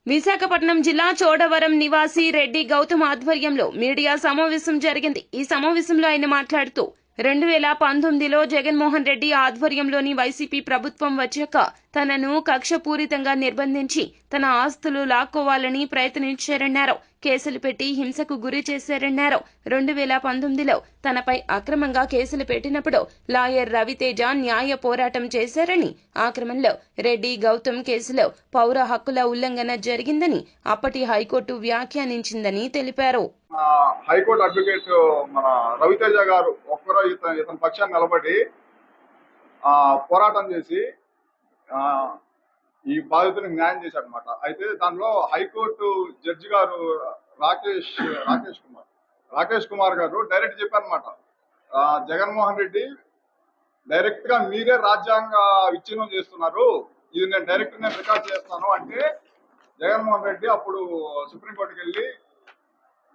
[SPEAKER 2] విశాఖపట్నం జిల్లా చోడవరం నివాసి రెడ్డి గౌతమ్ ఆధ్వర్యంలో మీడియా సమావేశం జరిగింది. ఈ సమావేశంలో ఆయన మాట్లాడుతూ 2019లో జగన్మోహన్ రెడ్డి ఆధ్వర్యంలోని వైసీపీ ప్రభుత్వం వచ్చాక తనను కక్షపూరితంగా నిర్బంధించి తన ఆస్తులు లాక్కోవాలని ప్రయత్నించారన్నారు. కేసులు పెట్టి హింసకు గురి చేశారన్నారు. 2019లో తనపై అక్రమంగా కేసులు పెట్టినప్పుడు లాయర్ రవితేజ న్యాయ పోరాటం చేశారని, ఆ క్రమంలో రెడ్డి గౌతమ్ కేసులో పౌర హక్కుల ఉల్లంఘన జరిగిందని అప్పటి హైకోర్టు వ్యాఖ్యానించిందని తెలిపారు.
[SPEAKER 16] హైకోర్టు అడ్వకేట్ మన రవితేజ గారు ఒక్కరో ఇతని పక్షాన్ని నిలబడి పోరాటం చేసి ఈ బాధితునికి న్యాయం చేశాడు అనమాట. అయితే దానిలో హైకోర్టు జడ్జి గారు రాకేష్ కుమార్ గారు డైరెక్ట్ చెప్పారనమాట, జగన్మోహన్ రెడ్డి డైరెక్ట్ గా మీరే రాజ్యాంగ విచ్ఛిన్నం చేస్తున్నారు, ఇది నేను డైరెక్ట్ రికార్డ్ చేస్తాను అంటే జగన్మోహన్ రెడ్డి అప్పుడు సుప్రీంకోర్టుకి వెళ్ళి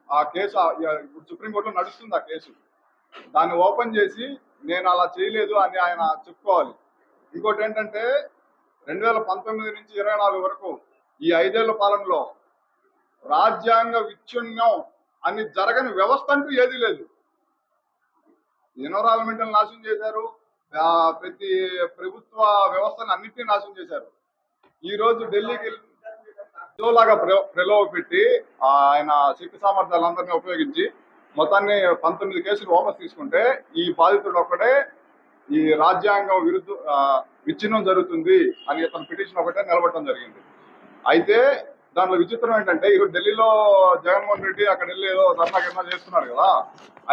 [SPEAKER 16] ఆ కేసు, ఇప్పుడు సుప్రీంకోర్టులో నడుస్తుంది ఆ కేసు, దాన్ని ఓపెన్ చేసి నేను అలా చేయలేదు అని ఆయన చెప్పుకోవాలి. ఇంకోటి ఏంటంటే 2019 నుంచి 24 వరకు ఈ 5 ఏళ్ల పాలనలో రాజ్యాంగ విచ్ఛిన్నం అని జరగని వ్యవస్థ అంటూ ఏదీ లేదు. ఎన్విరాన్మెంటల్ నాశనం చేశారు, ప్రతి ప్రభుత్వ వ్యవస్థను అన్నింటినీ నాశనం చేశారు. ఈ రోజు ఢిల్లీకి లాగా ప్రలోభ పెట్టి ఆయన శక్తి సామర్థ్యాలందరినీ ఉపయోగించి మొత్తాన్ని 19 కేసులు వాపసు తీసుకుంటే ఈ బాధితుడు ఒక్కడే ఈ రాజ్యాంగం విచ్ఛిన్నం జరుగుతుంది అని తన పిటిషన్ ఒకటే నిలబడటం జరిగింది. అయితే దాంట్లో విచిత్రం ఏంటంటే, ఈరోజు ఢిల్లీలో జగన్మోహన్ రెడ్డి అక్కడ వెళ్ళి ఏదో ధర్నా చేస్తున్నారు కదా,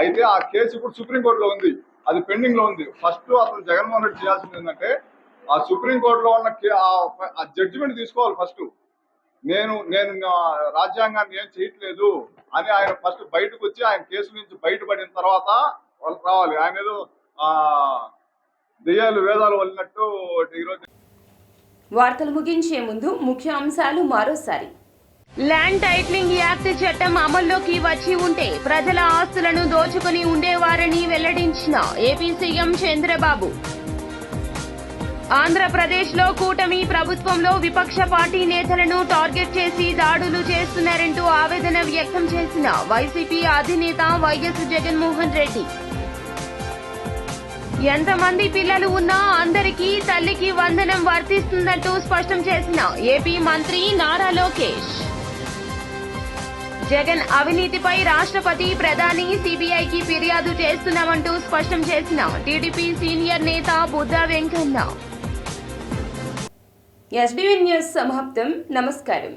[SPEAKER 16] అయితే ఆ కేసు ఇప్పుడు సుప్రీంకోర్టులో ఉంది, అది పెండింగ్ లో ఉంది. ఫస్ట్ అతను జగన్మోహన్ రెడ్డి చేయాల్సింది ఏంటంటే ఆ సుప్రీంకోర్టులో ఉన్న ఆ జడ్జిమెంట్ తీసుకోవాలి. ఫస్ట్ నేను రాజ్యాంగాన్ని ఏం చేయట్లేదు అని ఆయన ఫస్ట్ బయటకు వచ్చి ఆయన కేసు నుంచి బయటపడిన తర్వాత వాళ్ళకి రావాలి. ఆయన ఏదో దెయ్యాలు వేదాలు వల్లినట్టు ఈరోజు.
[SPEAKER 1] వార్తలు ముగించే ముందు ముఖ్య అంశాలు మరోసారి.
[SPEAKER 2] ల్యాండ్ టైటిలింగ్ యాక్ట్ చట్టం అమల్లోకి వచ్చి ఉంటే ప్రజల ఆస్తులను దోచుకుని ఉండేవారని వెల్లడించిన ఏపీ సీఎం చంద్రబాబు. ఆంధ్రప్రదేశ్లో కూటమి ప్రభుత్వంలో విపక్ష పార్టీ నేతలను టార్గెట్ చేసి దాడులు చేస్తున్నారంటూ ఆవేదన వ్యక్తం చేసిన వైసీపీ అధినేత వైఎస్ జగన్మోహన్ రెడ్డి. ఎంతమంది పిల్లలు ఉన్నా అందరికీ తల్లికి వందనం వర్తిస్తుందంటూ స్పష్టం చేసిన ఏపీ మంత్రి నారా లోకేష్. జగన్ అవినీతిపై రాష్ట్రపతి, ప్రధాని, సిబిఐకి ఫిర్యాదు చేస్తున్నామంటూ స్పష్టం చేసిన టీడీపీ సీనియర్ నేత బుద్ధ వెంకన్న.
[SPEAKER 1] ఎస్బీవీ న్యూస్ సమాప్తం. నమస్కారం.